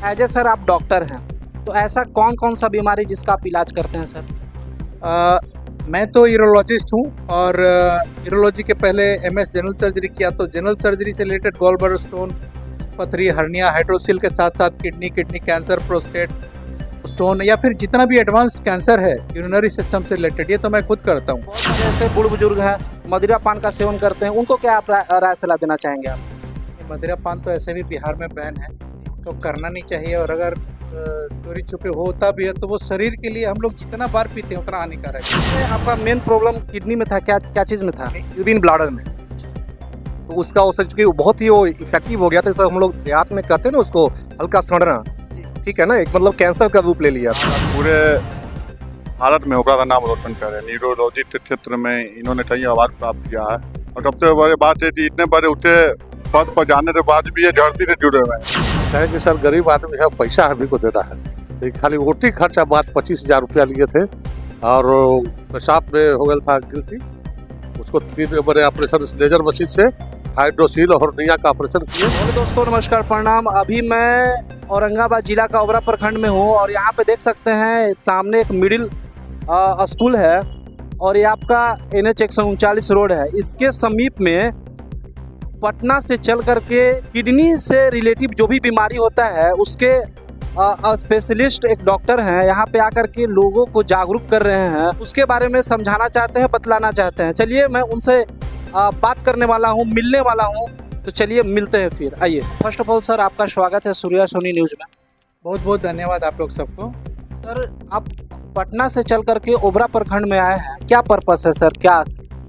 As a sir आप doctor हैं, तो ऐसा कौन कौन सा बीमारी जिसका आप इलाज करते हैं सर? मैं तो यूरोलॉजिस्ट हूँ और यूरोलॉजी के पहले एमएस जनरल सर्जरी किया, तो जनरल सर्जरी से रिलेटेड गॉल ब्लैडर स्टोन, पथरी, हर्निया, हाइड्रोसिल के साथ साथ किडनी कैंसर, प्रोस्टेट स्टोन या फिर जितना भी एडवांस्ड कैंसर है यूरिनरी सिस्टम से रिलेटेड, ये तो मैं खुद करता हूँ। बहुत सारे ऐसे बूढ़े बुजुर्ग हैं मदिरा पान का सेवन करते हैं, उनको क्या आप राय सलाह देना चाहेंगे आप? मदिरा पान तो ऐसे भी बिहार में बैन है, तो करना नहीं चाहिए, और अगर चोरी छुपे होता भी है तो वो शरीर के लिए हम लोग जितना बार पीते हैं उतना हानिकारक है। इसमें आपका मेन प्रॉब्लम किडनी में था, क्या क्या चीज़ में था? यूरिन ब्लाडर में, तो उसका वो सर चूँकि बहुत ही वो इफेक्टिव हो गया था, जैसे हम लोग देहात में कहते हैं ना उसको हल्का सड़ना, ठीक है ना, एक मतलब कैंसर का रूप ले लिया। पूरे भारत में ओकरा का नाम रोशन करे, न्यूरोलॉजी के क्षेत्र में इन्होंने कई अवार्ड प्राप्त किया है। और सबसे बड़ी बात है कि इतने बड़े उठे पद पर जाने के बाद भी ये धरती से जुड़े हुए हैं। कहे कि सर गरीब आदमी है, पैसा अभी को देता है, तो खाली ओटी खर्चा बात 25,000 रुपया लिए थे, और पेशाब में हो गया था गिल्टी, उसको 3 बड़े ऑपरेशन लेजर मशीन से हाइड्रोसिल और हर्निया का ऑपरेशन किए। हेलो दोस्तों, नमस्कार, प्रणाम। अभी मैं औरंगाबाद जिला का ओबरा प्रखंड में हूँ और यहाँ पे देख सकते हैं सामने एक मिडिल स्कूल है और ये आपका NH 139 रोड है। इसके समीप में पटना से चल करके किडनी से रिलेटिव जो भी बीमारी होता है उसके स्पेशलिस्ट एक डॉक्टर हैं, यहाँ पे आकर के लोगों को जागरूक कर रहे हैं, उसके बारे में समझाना चाहते हैं, बतलाना चाहते हैं। चलिए मैं उनसे बात करने वाला हूँ, मिलने वाला हूँ, तो चलिए मिलते हैं फिर। आइए। फर्स्ट ऑफ ऑल सर आपका स्वागत है सूर्या सोनी न्यूज़ में। बहुत बहुत धन्यवाद आप लोग सबको। सर आप पटना से चल करके ओबरा प्रखंड में आए हैं, क्या पर्पस है सर, क्या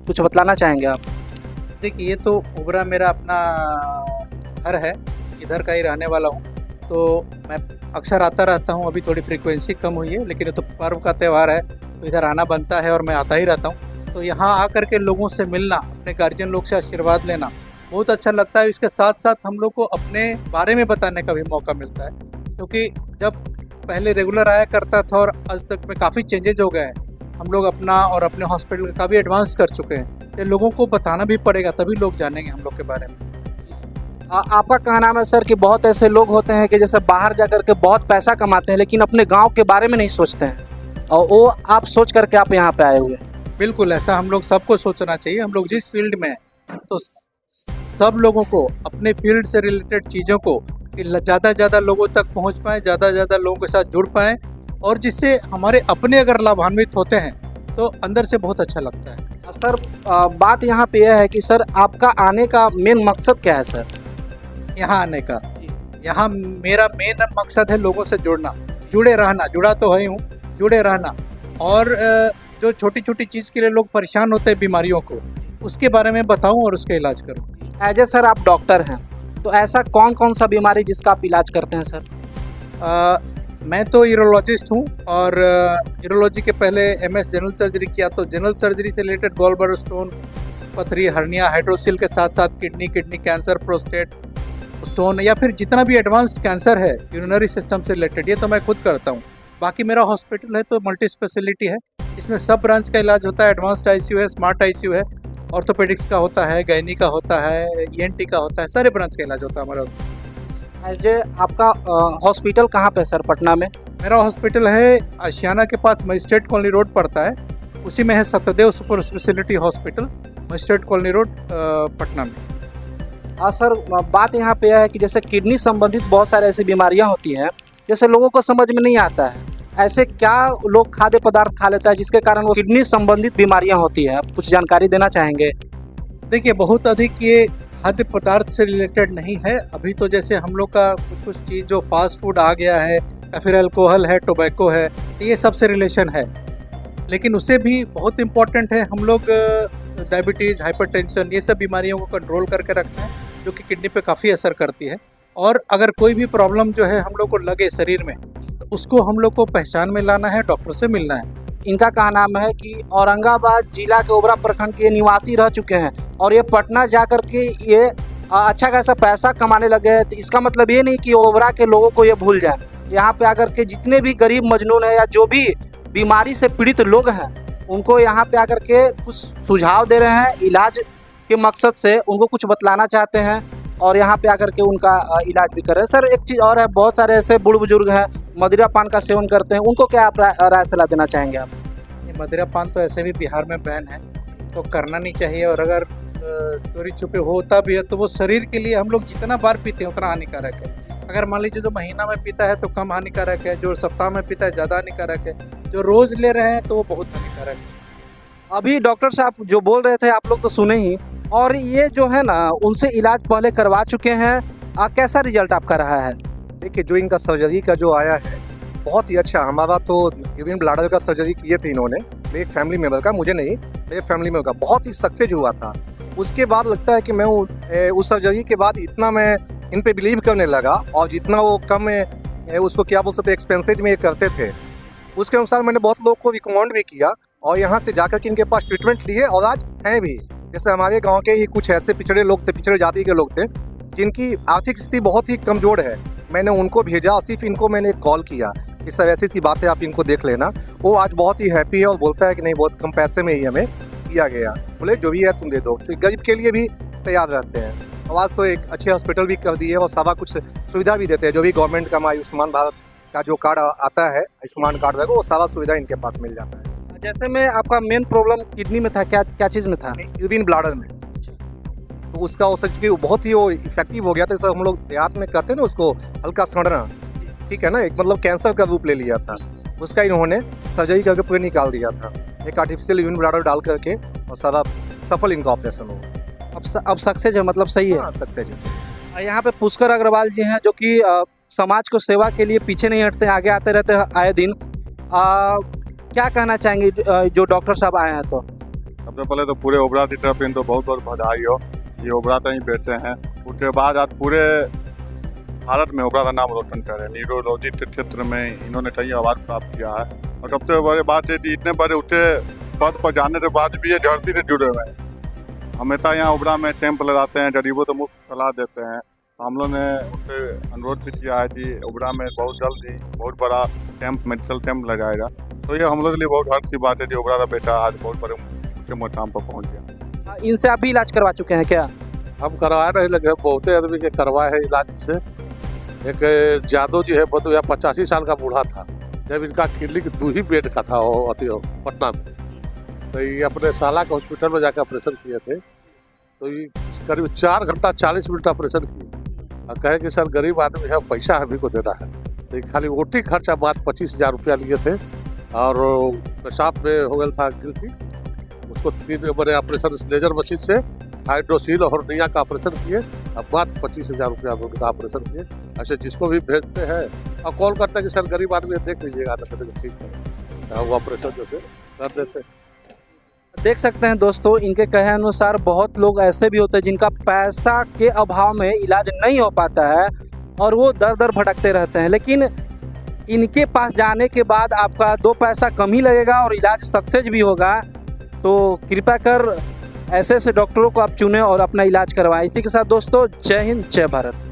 कुछ बतलाना चाहेंगे आप? देखिए, ये तो ओबरा मेरा अपना घर है, इधर का ही रहने वाला हूँ, तो मैं अक्सर आता रहता हूँ। अभी थोड़ी फ्रीक्वेंसी कम हुई है, लेकिन ये तो पर्व का त्यौहार है तो इधर आना बनता है और मैं आता ही रहता हूँ। तो यहाँ आकर के लोगों से मिलना, अपने गार्जियन लोग से आशीर्वाद लेना बहुत अच्छा लगता है। इसके साथ साथ हम लोग को अपने बारे में बताने का भी मौका मिलता है, क्योंकि जब पहले रेगुलर आया करता था और आज तक में काफ़ी चेंजेज हो गए हैं। हम लोग अपना और अपने हॉस्पिटल का भी एडवांस कर चुके हैं, तो लोगों को बताना भी पड़ेगा, तभी लोग जानेंगे हम लोग के बारे में। आपका कहना है सर कि बहुत ऐसे लोग होते हैं कि जैसे बाहर जा कर के बहुत पैसा कमाते हैं लेकिन अपने गांव के बारे में नहीं सोचते हैं, और वो आप सोच करके आप यहाँ पे आए हुए हैं। बिल्कुल, ऐसा हम लोग सबको सोचना चाहिए। हम लोग जिस फील्ड में हैं तो सब लोगों को अपने फील्ड से रिलेटेड चीज़ों को ज़्यादा से ज़्यादा लोगों तक पहुँच पाएँ, ज़्यादा से ज़्यादा लोगों के साथ जुड़ पाएँ, और जिससे हमारे अपने अगर लाभान्वित होते हैं तो अंदर से बहुत अच्छा लगता है। सर बात यहाँ पे यह है कि सर आपका आने का मेन मकसद क्या है सर? यहाँ आने का, यहाँ मेरा मेन मकसद है लोगों से जुड़ना, जुड़े रहना, जुड़ा तो है ही हूँ, जुड़े रहना, और जो छोटी छोटी चीज़ के लिए लोग परेशान होते हैं बीमारियों को, उसके बारे में बताऊँ और उसका इलाज करूँ। एज ए सर आप डॉक्टर हैं, तो ऐसा कौन कौन सा बीमारी जिसका आप इलाज करते हैं सर? मैं तो यूरोलॉजिस्ट हूँ और यूरोलॉजी के पहले एमएस जनरल सर्जरी किया, तो जनरल सर्जरी से रिलेटेड गॉल ब्लैडर स्टोन, पथरी, हर्निया, हाइड्रोसिल के साथ साथ किडनी कैंसर, प्रोस्टेट स्टोन या फिर जितना भी एडवांस्ड कैंसर है यूरिनरी सिस्टम से रिलेटेड, ये तो मैं खुद करता हूँ। बाकी मेरा हॉस्पिटल है तो मल्टी स्पेशलिटी है, इसमें सब ब्रांच का इलाज होता है। एडवांस्ड ICU है, स्मार्ट ICU है, ऑर्थोपेडिक्स का होता है, गायनी का होता है, ENT का होता है, सारे ब्रांच का इलाज होता है हमारा। एज ए आपका हॉस्पिटल कहाँ पे सर पटना में? मेरा हॉस्पिटल है आशियाना के पास, मजिस्ट्रेट कॉलोनी रोड पड़ता है, उसी में है Satyadev super speciality hospital, magistrate colony road Patna में। सर बात यहाँ पे यह है कि जैसे किडनी संबंधित बहुत सारे ऐसी बीमारियाँ होती हैं जैसे लोगों को समझ में नहीं आता है, ऐसे क्या लोग खाद्य पदार्थ खा लेता है जिसके कारण वो किडनी संबंधित बीमारियाँ होती है, आप कुछ जानकारी देना चाहेंगे? देखिए, बहुत अधिक ये खाद्य पदार्थ से रिलेटेड नहीं है। अभी तो जैसे हम लोग का कुछ चीज़ जो फास्ट फूड आ गया है या फिर अल्कोहल है, टोबैको है, ये सब से रिलेशन है, लेकिन उससे भी बहुत इम्पोर्टेंट है हम लोग डायबिटीज़, हाइपरटेंशन, ये सब बीमारियों को कंट्रोल करके रखना है, जो कि किडनी पे काफ़ी असर करती है। और अगर कोई भी प्रॉब्लम जो है हम लोग को लगे शरीर में, तो उसको हम लोग को पहचान में लाना है, डॉक्टर से मिलना है। इनका कहा नाम है कि औरंगाबाद जिला के ओबरा प्रखंड के निवासी रह चुके हैं और ये पटना जा कर के ये अच्छा खासा पैसा कमाने लगे हैं, तो इसका मतलब ये नहीं कि ओबरा के लोगों को ये भूल जाए। यहाँ पे आकर के जितने भी गरीब मजनून है या जो भी बीमारी से पीड़ित लोग हैं, उनको यहाँ पे आकर के कुछ सुझाव दे रहे हैं, इलाज के मकसद से उनको कुछ बतलाना चाहते हैं। और यहाँ पे आकर के उनका इलाज भी कर रहे हैं। सर एक चीज़ और है, बहुत सारे ऐसे बूढ़ बुजुर्ग हैं मदिरा पान का सेवन करते हैं, उनको क्या आप राय सलाह देना चाहेंगे आप? ये मदिरा पान तो ऐसे भी बिहार में बैन है, तो करना नहीं चाहिए। और अगर चोरी छुपे होता भी है तो वो शरीर के लिए हम लोग जितना बार पीते हैं उतना हानिकारक है। अगर मान लीजिए जो महीना में पीता है तो कम हानिकारक है, जो सप्ताह में पीता है ज़्यादा हानिकारक है, जो रोज़ ले रहे हैं तो वो बहुत हानिकारक है। अभी डॉक्टर साहब जो बोल रहे थे आप लोग तो सुने ही, और ये जो है ना उनसे इलाज पहले करवा चुके हैं, कैसा रिजल्ट आपका रहा है? देखिए जो इनका सर्जरी का जो आया है बहुत ही अच्छा। हमारा तो यूरिन ब्लैडर का सर्जरी किए थे इन्होंने, मेरे फैमिली मेम्बर का, मुझे नहीं, मेरे फैमिली मेम्बर का, बहुत ही सक्सेस हुआ था। उसके बाद लगता है कि मैं उस सर्जरी के बाद इतना मैं इन पे बिलीव करने लगा, और जितना वो कम उसको क्या बोल सकते एक्सपेंसेज में ये करते थे, उसके अनुसार मैंने बहुत लोग को रिकमेंड भी किया और यहाँ से जाकर के इनके पास ट्रीटमेंट लिए और आज हैं भी। जैसे हमारे गांव के ही कुछ ऐसे पिछड़े लोग थे, पिछड़े जाति के लोग थे जिनकी आर्थिक स्थिति बहुत ही कमज़ोर है, मैंने उनको भेजा और सिर्फ इनको मैंने कॉल किया कि सर ऐसी सी बातें आप इनको देख लेना। वो आज बहुत ही हैप्पी है और बोलता है कि नहीं बहुत कम पैसे में ही हमें किया गया, बोले जो भी है तुम दे दो। तो गरीब के लिए भी तैयार रहते हैं। और आज तो एक अच्छे हॉस्पिटल भी कर दिए और सारा कुछ सुविधा भी देते हैं। जो भी गवर्नमेंट का आयुष्मान भारत का जो कार्ड आता है, आयुष्मान कार्ड रहेगा, वो सारा सुविधा इनके पास मिल जाता है। जैसे में आपका मेन प्रॉब्लम किडनी में था, क्या चीज़ में था? यूरिन ब्लैडर में। तो उसका वो सच बहुत ही वो इफेक्टिव हो गया था। हम लोग देहात में कहते हैं ना उसको हल्का सड़ना, ठीक है ना, एक मतलब कैंसर का रूप ले लिया था। उसका इन्होंने सर्जरी करके पूरे निकाल दिया था, एक आर्टिफिशियल यूरिन ब्लैडर डाल करके, और सारा सफल इनका ऑपरेशन हो। अब सक्सेस है, मतलब सही है? हाँ, सक्सेस है। यहाँ पे पुष्कर अग्रवाल जी हैं जो कि समाज को सेवा के लिए पीछे नहीं हटते, आगे आते रहते हैं आए दिन। क्या कहना चाहेंगे जो डॉक्टर साहब आए हैं? तो सबसे पहले तो पूरे ओबरा की तरफ इनको बहुत बहुत बधाई हो, ये ओबरा तक ही बैठे हैं। उसके बाद आज पूरे भारत में ओबरा का नाम रोशन कर रहे हैं। न्यूरोलॉजी के क्षेत्र में इन्होंने कई अवार्ड प्राप्त किया है। और सबसे बड़ी बात है कि इतने बड़े उठे पद पर जाने के बाद भी ये धरती से जुड़े हुए हैं। हमेशा यहाँ ओबरा में कैंप लगाते हैं, गरीबों को मुफ्त सलाह देते हैं। हम लोग ने उनसे अनुरोध भी किया है कि ओबरा में बहुत जल्द ही बहुत बड़ा कैंप, मेडिकल कैंप लगाएगा। तो ये हम लोग के लिए बहुत हर्ष की बात है कि ओबरा का बेटा आज बहुत बड़े ऊँचे मुकाम पर पहुँच गया। इनसे आप भी इलाज करवा चुके हैं क्या? हम करवा रहे लगे, बहुत आदमी के करवाए हैं इलाज से। एक जादव जी है, बहुत 85 साल का बूढ़ा था, जब इनका क्लिनिक 2 ही बेड का था वो पटना में, तो ये अपने साला के हॉस्पिटल में जाकर ऑपरेशन किए थे। तो ये करीब 4 घंटा 40 मिनट ऑपरेशन किए और कहे कि सर गरीब आदमी है, पैसा हमें को देना है। तो खाली ओटी खर्चा बात 25,000 रुपया लिए थे, और पेशाब में हो गया था गिल्टी, उसको 3 बड़े ऑपरेशन लेजर मशीन से हाइड्रोसील और हर्निया का ऑपरेशन किए, अब बात 25,000 रुपया का ऑपरेशन किए। ऐसे जिसको भी भेजते हैं और कॉल करते हैं कि सर गरीब आदमी देख लीजिएगा, तो ठीक है, वो ऑपरेशन जैसे कर देते हैं। देख सकते हैं दोस्तों, इनके कहे अनुसार बहुत लोग ऐसे भी होते हैं जिनका पैसा के अभाव में इलाज नहीं हो पाता है और वो दर दर भटकते रहते हैं, लेकिन इनके पास जाने के बाद आपका 2 पैसा कम ही लगेगा और इलाज सक्सेस भी होगा। तो कृपया कर ऐसे डॉक्टरों को आप चुनें और अपना इलाज करवाएं। इसी के साथ दोस्तों, जय हिंद, जय भारत।